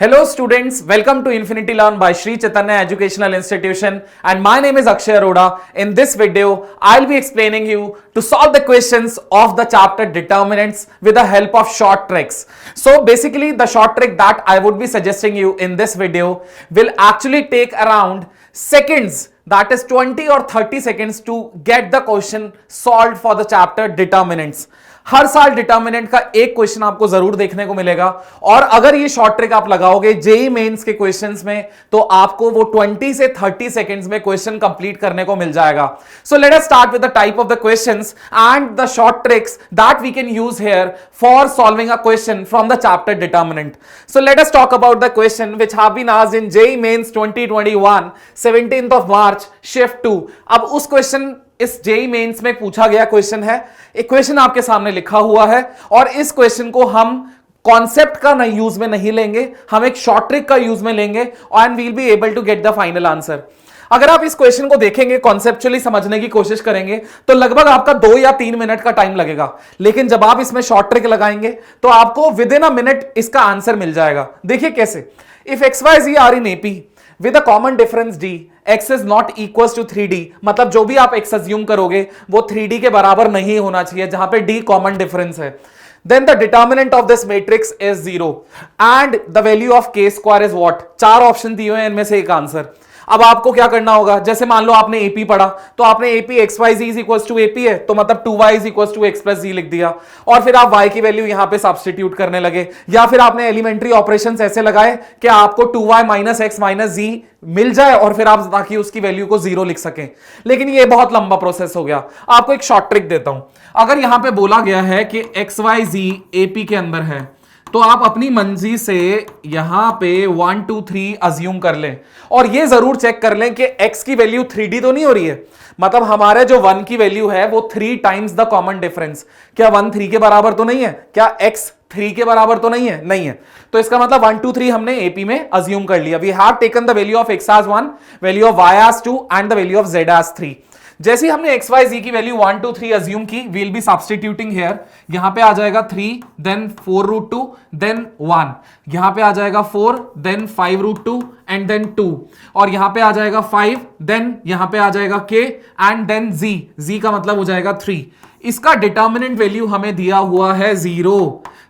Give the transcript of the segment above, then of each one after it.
Hello students, welcome to Infinity Learn by Sri Chaitanya Educational Institution and my name is Akshay Arora. In this video, I'll be explaining you to solve the questions of the chapter determinants with the help of short tricks. So basically the short trick that I would be suggesting you in this video will actually take around seconds, that is 20 or 30 seconds to get the question solved for the chapter determinants. हर साल determinant का एक question आपको जरूर देखने को मिलेगा और अगर ये शॉर्ट ट्रिक आप लगाओगे जेई मेंस के क्वेश्चंस में तो आपको वो 20 से 30 सेकंड्स में क्वेश्चन कंप्लीट करने को मिल जाएगा. So let us start with the type of the questions and the short tricks that we can use here for solving a question from the chapter determinant. So let us talk about the question which have been asked in JEE mains 2021 17th of March shift 2. अब उस question इस JEE mains में पूछा गया question है. एक question आपके सामने लिखा हुआ है और इस क्वेश्चन को हम कॉन्सेप्ट का नहीं यूज में नहीं लेंगे, हम एक शॉर्ट ट्रिक का यूज में लेंगे and we'll be able to get the final answer. अगर आप इस क्वेश्चन को देखेंगे, कॉन्सेप्चुअली समझने की कोशिश करेंगे तो लगभग आपका 2 या 3 मिनट का टाइम लगेगा, लेकिन जब आप इसमें शॉर्ट ट्रिक लगाएंगे तो आपको विद इन अ मिनट इसका आंसर मिल जाएगा. देखिए कैसे. If X Y Z are in AP with a common difference d, x is not equals to 3d, मतलब जो भी आप x assume करोगे वो 3d के बराबर नहीं होना चाहिए जहां पे d common difference है. Then the determinant of this matrix is 0 and the value of k square is what? 4 option दिए हुए हैं, इनमें से एक आंसर. अब आपको क्या करना होगा, जैसे मान लो आपने एपी पढ़ा तो आपने AP X Y Z is equals to AP है तो मतलब 2y is equals to X plus Z लिख दिया और फिर आप y की वैल्यू यहां पे सब्स्टिट्यूट करने लगे, या फिर आपने एलिमेंट्री ऑपरेशंस ऐसे लगाए कि आपको 2y माइनस एक्स माइनस जी मिल जाए और फिर आप ताकि उसकी वैल्यू को 0 लिख सकें. लेकिन ये बहुत लंबा प्रोसेस हो गया. आपको एक शॉर्ट ट्रिक देता हूं. अगर यहां पे बोला गया है कि एक्स वाई जी एपी के अंदर है तो आप अपनी मर्जी से यहां पे 1 2 3 अज्यूम कर लें और ये जरूर चेक कर लें कि x की वैल्यू 3d तो नहीं हो रही है. मतलब हमारे जो 1 की वैल्यू है वो 3 टाइम्स द कॉमन डिफरेंस. क्या 1 3 के बराबर तो नहीं है? क्या x 3 के बराबर तो नहीं है? नहीं है. तो इसका मतलब 1 2 3 हमने एपी में अज्यूम कर लिया. We have taken the value of x as 1, value of y as 2 and the value of z as 3. जैसे ही हमने एक्स वाई जी की वैल्यू 1 2 3 अज्यूम की, वील बी सब्स्टिट्यूटिंग हियर. यहां पे आ जाएगा 3 देन 4 रूट 2 देन 1, यहां पे आ जाएगा 4 देन 5 रूट 2 एंड देन 2 और यहां पे आ जाएगा 5 देन यहां पे आ जाएगा k एंड देन z का मतलब हो जाएगा 3. इसका डिटर्मिनेंट वैल्यू हमें दिया हुआ है 0.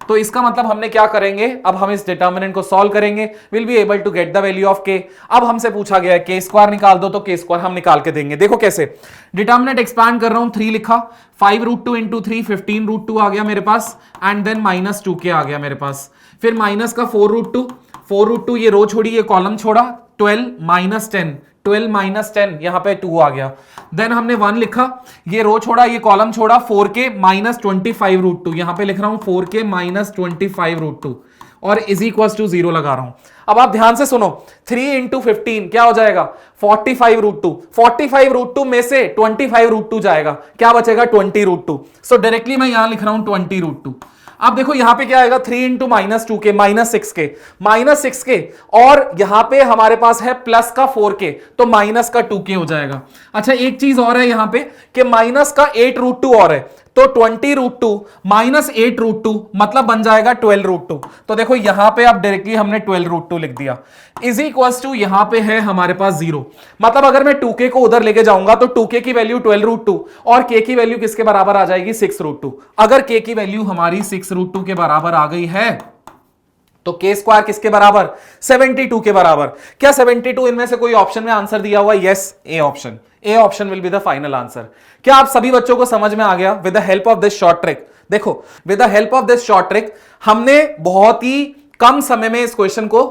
तो इसका मतलब हमने क्या करेंगे, अब हम इस डिटर्मिनेंट को सॉल्व करेंगे, will be able to get the value of k. अब हमसे पूछा गया है के स्क्वायर निकाल दो, तो के स्क्वायर हम निकाल के देंगे. देखो कैसे. डिटर्मिनेंट एक्सपैंड कर रहा हूं, 3 लिखा, 5 रूट 2 इंटू 3 15 रूट 2 आ गया मेरे पास एंड देन माइनस 2k आ गया मेरे पास. फिर माइनस का 4 रूट 2 ये रो छोड़ी, ये कॉलम छोड़ा, 12 माइनस 10 12 माइनस 10 यहां पे 2 आ गया. देन हमने 1 लिखा, ये रो छोड़ा, ये कॉलम छोड़ा, 4k माइनस 25 रूट 2, यहां पे लिख रहा हूं 4k माइनस 25 रूट 2 और इज इक्वल्स टू 0 लगा रहा हूं. अब आप ध्यान से सुनो, 3 इंटू 15 क्या हो जाएगा 45 रूट 2. 45 रूट 2 में से 25 रूट 2 जाएगा, क्या बचेगा 20 रूट 2. सो डायरेक्टली मैं यहां लिख रहा हूं 20 रूट 2. अब देखो यहां पे क्या आएगा, 3 into minus 2k minus 6k और यहां पे हमारे पास है प्लस का 4k तो माइनस का 2k हो जाएगा. अच्छा एक चीज और है यहां पे कि माइनस का 8 रूट 2 और है तो 20 रूट 2 माइनस 8 रूट 2 मतलब बन जाएगा 12 रूट 2. तो देखो यहां पे अब डायरेक्टली हमने 12 रूट 2 लिख दिया इज इक्वल्स टू यहां पे है हमारे पास 0. मतलब अगर मैं 2k को उधर लेके जाऊंगा तो 2k की वैल्यू 12 रूट 2 और k की वैल्यू किसके बराबर आ जाएगी 6 रूट 2. अगर k की वैल्यू हमारी 6 रूट 2 के बराबर आ गई है तो k स्क्वायर किसके बराबर 72 के बराबर. क्या 72 इनमें से कोई ऑप्शन में आंसर दिया हुआ? Yes, A option will be the final answer. क्या आप सभी बच्चों को समझ में आ गया with the help of this short trick? देखो with the help of this short trick हमने बहुत ही कम समय में इस क्वेश्चन को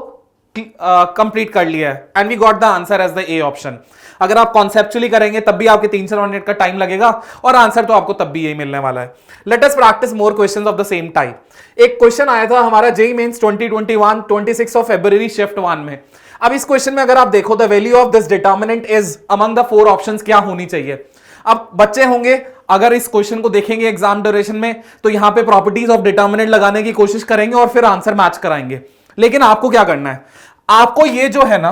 कंप्लीट कर लिया है and we got the answer as the A option. अगर आप कॉन्सेप्चुअली करेंगे तब भी आपके 3-4 मिनट का टाइम लगेगा और आंसर तो आपको तब भी यही मिलने वाला है. Let us practise more questions of the same type. एक क्वेश्चन आया था हमारा जेईई मेंस 2021 26 ऑफ फरवरी शिफ्ट 1 में. अब इस क्वेश्चन में अगर आप देखो the value of this determinant is among the 4 options क्या होनी चाहिए. अब बच्चे होंगे अगर इस क्वेश्चन को देखेंगे एग्जाम ड्यूरेशन में तो यहां पे प्रॉपर्टीज ऑफ डिटर्मिनेंट लगाने की कोशिश करेंगे और फिर आंसर मैच कराएंगे. लेकिन आपको क्या करना है, आपको ये जो है ना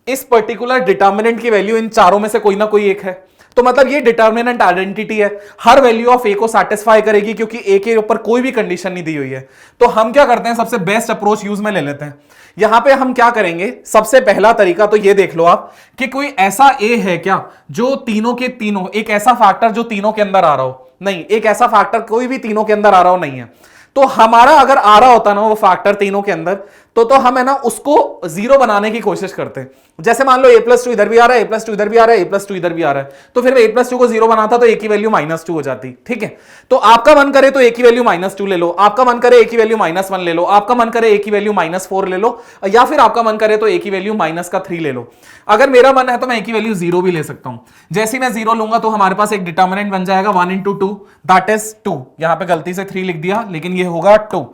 इस पर्टिकुलर डिटर्मिनेंट की वैल्यू इन चारों में से कोई ना कोई एक है तो मतलब ये डिटर्मिनेंट आइडेंटिटी है, हर वैल्यू ऑफ ए को सेटिस्फाई करेगी क्योंकि ए के ऊपर कोई भी कंडीशन नहीं दी हुई है। तो हम क्या करते हैं, सबसे बेस्ट अप्रोच यूज में ले लेते हैं। यहां पे हम क्या करेंगे, सबसे पहला तरीका तो ये देख लो आप कि कोई ऐसा ए है क्या जो तीनों के तीनों, एक ऐसा फैक्टर जो तीनों के अंदर आ रहा हो, नहीं, एक ऐसा फैक्टर कोई भी तीनों के अंदर आ रहा हो नहीं है। तो हमारा अगर आ रहा होता ना वो फैक्टर तीनों के अंदर, तो हम है ना उसको जीरो बनाने की कोशिश करते हैं। जैसे मान लो a+2 इधर भी आ रहा है, a+2 इधर भी आ रहा है, a+2 इधर भी आ रहा है, तो फिर मैं a+2 को जीरो बनाता तो a की वैल्यू -2 हो जाती। ठीक है, तो आपका मन करे तो a की वैल्यू -2 ले लो, आपका मन करे a की वैल्यू -1 ले लो, आपका मन करे a की वैल्यू -4 ले लो, या फिर आपका मन करे तो a की वैल्यू -3 ले लो। अगर मेरा मन है तो मैं a की वैल्यू 0 भी ले सकता हूं। जैसे ही मैं 0 लूंगा तो हमारे पास एक डिटर्मिनेंट बन जाएगा 1 × 2, दैट इज 2। यहां पे गलती से 3 लिख दिया, लेकिन ये होगा 2।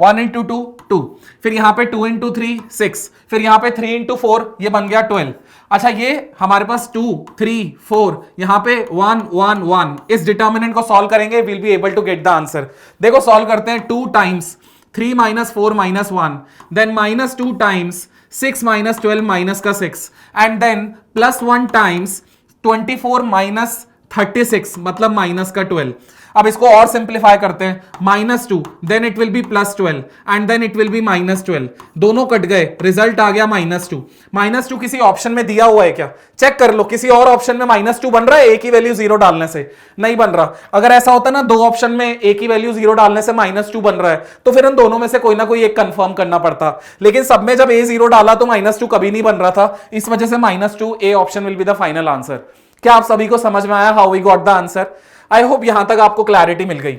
1 × 2 2, फिर यहां पे 2 × 3 6, फिर यहां पे 3 × 4 ये बन गया 12। अच्छा, ये हमारे पास 2 3 4, यहां पे 1 1 1। इस डिटर्मिनेंट को सॉल्व करेंगे, will be able to get the answer. देखो सॉल्व करते हैं। 2 टाइम्स 3 - 4 - 1, देन -2 टाइम्स 6 - 12 माइनस का 6, एंड देन +1 टाइम्स 24 - 36 मतलब माइनस का 12। अब इसको और सिंप्लीफाई करते हैं, -2, then it will be +12 and then it will be -12। दोनों कट गए, रिजल्ट आ गया -2। -2 किसी ऑप्शन में दिया हुआ है क्या? चेक कर लो, किसी और ऑप्शन में -2 बन रहा है ए की वैल्यू 0 डालने से? नहीं बन रहा। अगर ऐसा होता ना दो ऑप्शन में ए की वैल्यू 0 डालने से -2 बन रहा है, तो फिर उन दोनों में से कोई ना कोई एक कंफर्म करना पड़ता। लेकिन सब में जब ए 0 डाला तो -2 कभी नहीं बन रहा था, इस वजह से -2 A option will be the final answer. क्या आप सभी को समझ में आया how we got the answer? I hope यहां तक आपको क्लैरिटी मिल गई।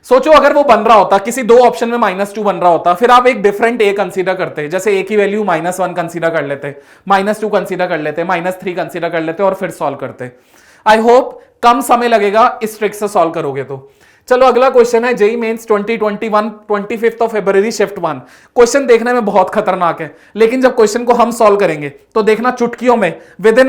सोचो अगर वो बन रहा होता, किसी दो ऑप्शन में -2 बन रहा होता, फिर आप एक डिफरेंट ए कंसीडर करते, जैसे ए की वैल्यू -1 कंसीडर कर लेते, -2 कंसीडर कर लेते, -3 कंसीडर कर लेते और फिर सॉल्व करते। आई होप कम समय लगेगा इस ट्रिक से सॉल्व करोगे तो। चलो अगला क्वेश्चन है जेईई मेंस 2021 25 फरवरी शिफ्ट 1। क्वेश्चन देखने में बहुत खतरनाक है, लेकिन जब क्वेश्चन को हम सॉल्व करेंगे तो देखना चुटकियों में with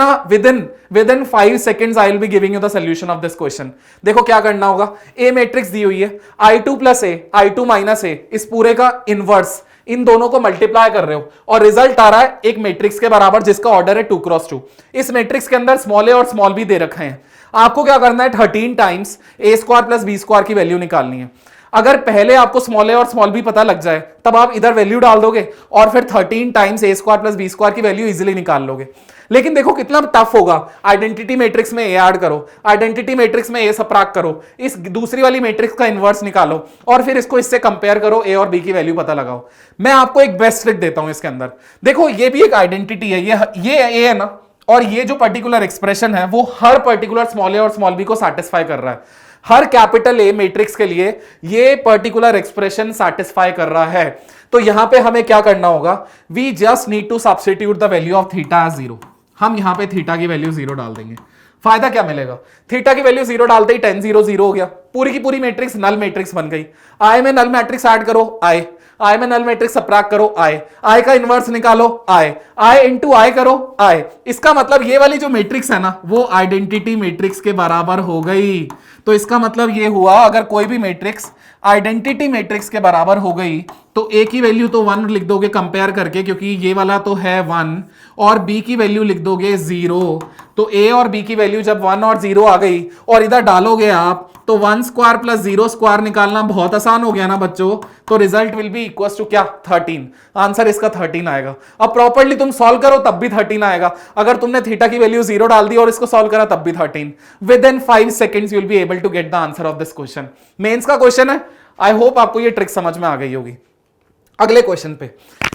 in 5 seconds I will be giving you the solution of this question. देखो क्या करना होगा, ए मैट्रिक्स दी हुई है, I2 + a I2 - a, इस पूरे का इनवर्स, इन दोनों को मल्टीप्लाई कर रहे हो और रिजल्ट आ रहा है एक मैट्रिक्स के बराबर जिसका ऑर्डर है 2 × 2। इस मैट्रिक्स के अंदर स्मॉल ए और स्मॉल बी दे रखे हैं। आपको क्या करना है, 13 टाइम्स a² + b² की वैल्यू निकालनी है। अगर पहले आपको स्मॉल ए और स्मॉल बी पता लग जाए तब आप इधर वैल्यू डाल दोगे और फिर 13 टाइम्स a² + b² की वैल्यू इजीली निकाल लोगे। लेकिन देखो कितना टफ होगा। आइडेंटिटी मैट्रिक्स में a ऐड करो, आइडेंटिटी मैट्रिक्स में a सबट्रैक्ट करो, इस दूसरी वाली मैट्रिक्स का इनवर्स निकालो और फिर इसको इससे कंपेयर करो, a और b की वैल्यू पता लगाओ। मैं आपको एक बेस्ट ट्रिक देता हूं इसके अंदर। देखो ये भी एक आइडेंटिटी है, ये a है ना, और ये जो पर्टिकुलर एक्सप्रेशन है वो हर पर्टिकुलर स्मॉल ए और स्मॉल बी को सैटिस्फाई कर रहा है। हर कैपिटल ए मैट्रिक्स के लिए ये पर्टिकुलर एक्सप्रेशन सैटिस्फाई कर रहा है। तो यहां पे हमें क्या करना होगा, we just need to substitute the value of theta as 0। हम यहां पे थीटा की वैल्यू 0 डाल देंगे। फायदा क्या मिलेगा, थीटा की वैल्यू 0 डालते ही 10 0 0 हो गया, पूरी की पूरी मैट्रिक्स नल मैट्रिक्स बन गई। आई में नल मैट्रिक्स ऐड करो, आई में नल मैट्रिक्स सबट्रैक्ट करो, आई का इनवर्स निकालो, आई इंटू आई करो, आई। इसका मतलब ये वाली जो मैट्रिक्स है ना वो आइडेंटिटी मैट्रिक्स के बराबर हो गई। तो इसका मतलब ये हुआ अगर कोई भी मैट्रिक्स आइडेंटिटी मैट्रिक्स के बराबर हो गई तो ए की वैल्यू तो 1 लिख दोगे कंपेयर करके, क्योंकि ये वाला तो है 1, और बी की वैल्यू लिख दोगे 0। तो ए और बी की वैल्यू जब 1 और 0 आ गई और इधर डालोगे आप तो 1² + 0² निकालना बहुत आसान हो गया ना बच्चों। तो result will be equal to क्या, 13। आंसर इसका 13 आएगा। अब प्रॉपर्ली तुम सॉल्व करो तब भी 13 आएगा। अगर तुमने थीटा की वैल्यू 0 डाल दी और इसको सॉल्व करा तब भी 13। Within 5 seconds you will be able to get the answer of this question. Mains का क्वेश्चन है। आई होप आपको ये ट्रिक समझ में आ गई होगी। अगले क्वेश्चन पे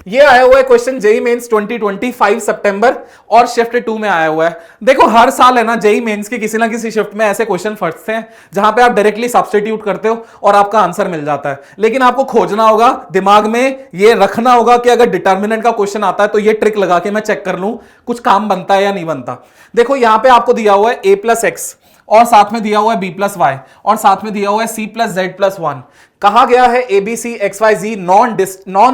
ये आया हुआ है क्वेश्चन जेईई मेंस 2025 सितंबर और शिफ्ट 2 में आया हुआ है। देखो हर साल है ना जेईई मेंस की किसी ना किसी शिफ्ट में ऐसे क्वेश्चन फंसते हैं जहां पे आप डायरेक्टली सब्स्टिट्यूट करते हो और आपका आंसर मिल जाता है। लेकिन आपको खोजना होगा, दिमाग में ये रखना होगा कि अगर डिटर्मिनेंट का क्वेश्चन आता है तो ये ट्रिक लगा के मैं चेक कर लूं कुछ काम बनता है या नहीं बनता। देखो यहां पे आपको दिया हुआ है a + x और साथ में दिया हुआ है b + y और साथ में दिया हुआ है c + z + 1। कहा गया है एबीसी एक्स वाई जी नॉन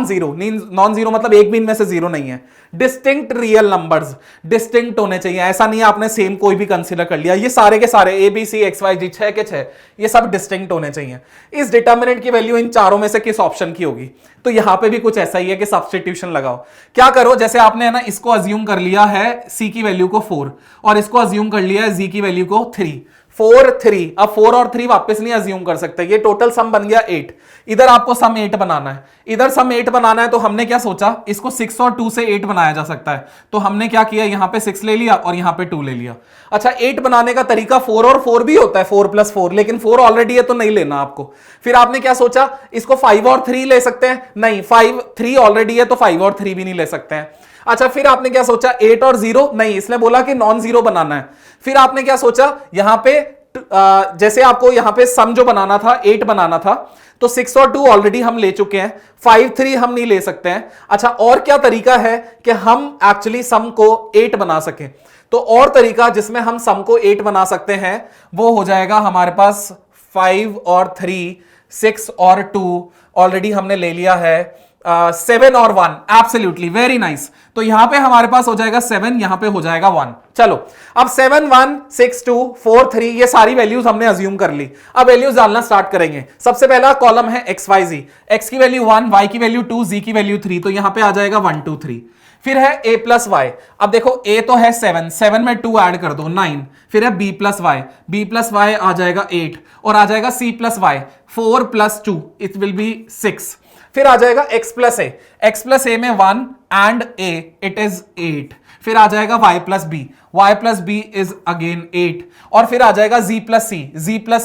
जीरो, नॉन जीरो मतलब एक भी इनमें से जीरो नहीं है, डिस्टिंक्ट रियल नंबर्स, डिस्टिंक्ट होने चाहिए, ऐसा नहीं है आपने सेम कोई भी कंसीडर कर लिया, ये सारे के सारे एबीसी एक्स वाई जी 6 के 6 ये सब डिस्टिंक्ट होने चाहिए। इस डिटर्मिनेंट की वैल्यू इन चारों में से किस ऑप्शन की होगी? तो यहां पे भी कुछ ऐसा ही है कि सब्स्टिट्यूशन लगाओ। क्या करो, जैसे आपने है ना इसको अज्यूम कर लिया है सी की वैल्यू को 4 और इसको अज्यूम कर लिया है जी की वैल्यू को 3, 4 3, अब 4 और 3 वापस नहीं अज्यूम कर सकते, ये टोटल सम बन गया 8। इधर आपको सम 8 बनाना है, इधर सम 8 बनाना है, तो हमने क्या सोचा, इसको 6 और 2 से 8 बनाया जा सकता है, तो हमने क्या किया, यहां पे 6 ले लिया और यहां पे 2 ले लिया। अच्छा 8 बनाने का तरीका 4 और 4 भी होता है, 4 + 4, लेकिन 4 ऑलरेडी है तो नहीं लेना आपको। फिर आपने क्या सोचा, इसको 5 और 3 ले सकते हैं, नहीं 5 3 ऑलरेडी है तो 5 और 3 भी नहीं ले सकते हैं। अच्छा फिर आपने क्या सोचा, 8 और 0 नहीं, इसने बोला कि नॉन जीरो बनाना है। फिर आपने क्या सोचा, यहां पे जैसे आपको यहां पे सम जो बनाना था 8 बनाना था, तो 6 और 2 ऑलरेडी हम ले चुके हैं, 5 3 हम नहीं ले सकते हैं। अच्छा और क्या तरीका है कि हम एक्चुअली सम को 8 बना सकें? तो और तरीका जिसमें हम सम को 8 बना सकते हैं वो हो जाएगा हमारे पास 5 और 3, 6 और 2 ऑलरेडी हमने ले लिया है, 7 और 1, एब्सोल्युटली वेरी नाइस। तो यहां पे हमारे पास हो जाएगा 7, यहां पे हो जाएगा 1। चलो अब 7 1 6 2 4 3 ये सारी वैल्यूज हमने अज्यूम कर ली। अब वैल्यूज डालना स्टार्ट करेंगे। सबसे पहला कॉलम है एक्स वाई जी, एक्स की वैल्यू 1, वाई की वैल्यू 2, जी की वैल्यू 3, तो यहां पे आ जाएगा 1 2 3। फिर है a प्लस वाई, अब देखो a तो है 7, 7 में 2 ऐड कर दो 9। फिर है b plus Y, b plus Y आ जाएगा 8 और आ जाएगा c plus Y 4 + 2 it will be 6। फिर आ जाएगा x plus A, x plus A में 1 एंड a इट इज 8। फिर आ जाएगा y plus b is again 8 और फिर आ जाएगा z प्लस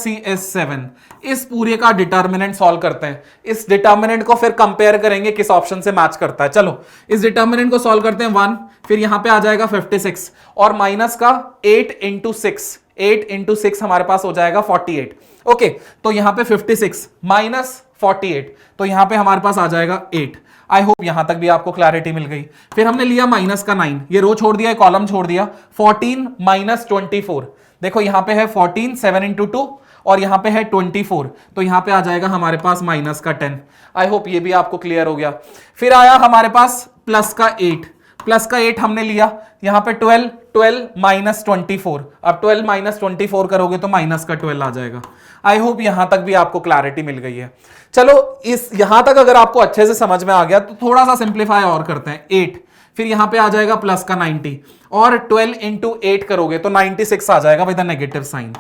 c इज 7। इस पूरे का डिटर्मिनेंट सॉल्व करते हैं। इस डिटर्मिनेंट को फिर कंपेयर करेंगे किस ऑप्शन से मैच करता है। चलो इस डिटर्मिनेंट को सॉल्व करते हैं 1, फिर यहां पे आ जाएगा 56 और माइनस का 8 × 6, 8 × 6 हमारे पास हो जाएगा 48। ओके तो यहां पे 56 माइनस 48, तो यहां पे हमारे पास आ जाएगा 8। आई होप यहां तक भी आपको क्लैरिटी मिल गई। फिर हमने लिया माइनस का 9, ये रो छोड़ दिया, कॉलम छोड़ दिया, 14 - 24। देखो यहां पे है 14, 7 × 2 और यहां पे है 24, तो यहां पे आ जाएगा हमारे पास माइनस का 10। आई होप ये भी आपको क्लियर हो गया। फिर आया हमारे पास प्लस का 8, प्लस का 8 हमने लिया, यहां पे 12 - 24, अब 12 - 24 करोगे तो माइनस का 12 आ जाएगा। आई होप यहां तक भी आपको क्लैरिटी मिल गई है। चलो इस यहां तक अगर आपको अच्छे से समझ में आ गया तो थोड़ा सा सिंप्लीफाई और करते हैं। 8 फिर यहां पे आ जाएगा प्लस का 90 और 12 × 8 करोगे तो 96 आ जाएगा विद अ नेगेटिव साइन।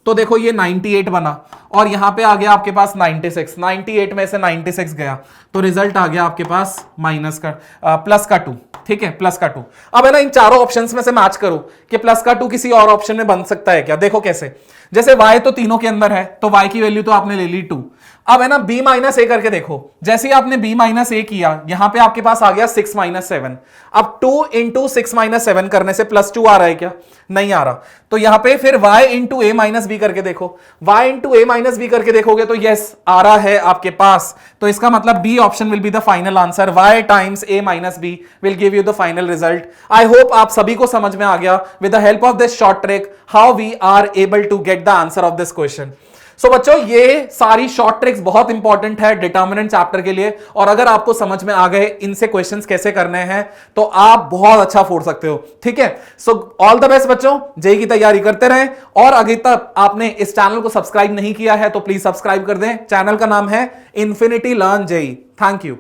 तो देखो ये 98 बना और यहां पे आ गया आपके पास 96, 98 में से 96 गया तो रिजल्ट आ गया आपके पास माइनस का प्लस का 2। ठीक है प्लस का 2। अब है ना इन चारों ऑप्शंस में से मैच करो कि प्लस का 2 किसी और ऑप्शन में बन सकता है क्या। देखो कैसे, जैसे y तो तीनों के अंदर है तो y की वैल्यू तो आपने ले ली 2। अब है ना b - a करके देखो, जैसे ही आपने b - a किया यहां पे आपके पास आ गया 6 - 7। अब 2 × 6 - 7 करने से +2 आ रहा है क्या? नहीं आ रहा। तो यहां पे फिर y × a - b करके देखो, y × a - b करके देखोगे तो यस आ रहा है आपके पास। तो इसका मतलब b option will be the final answer, y times a - b will give you the final result. I hope आप सभी को समझ में आ गया with the help of this short trick how we are able to get the answer of this question. So बच्चों ये सारी शॉर्ट ट्रिक्स बहुत इंपॉर्टेंट है डिटर्मिनेंट चैप्टर के लिए, और अगर आपको समझ में आ गए इनसे क्वेश्चंस कैसे करने हैं तो आप बहुत अच्छा फोड़ सकते हो। ठीक है, सो ऑल द बेस्ट बच्चों, जेईई की तैयारी करते रहें। और अगर तक आपने इस चैनल को सब्सक्राइब नहीं किया है तो प्लीज सब्सक्राइब कर दें। चैनल का नाम है infinity learn JEE. Thank you.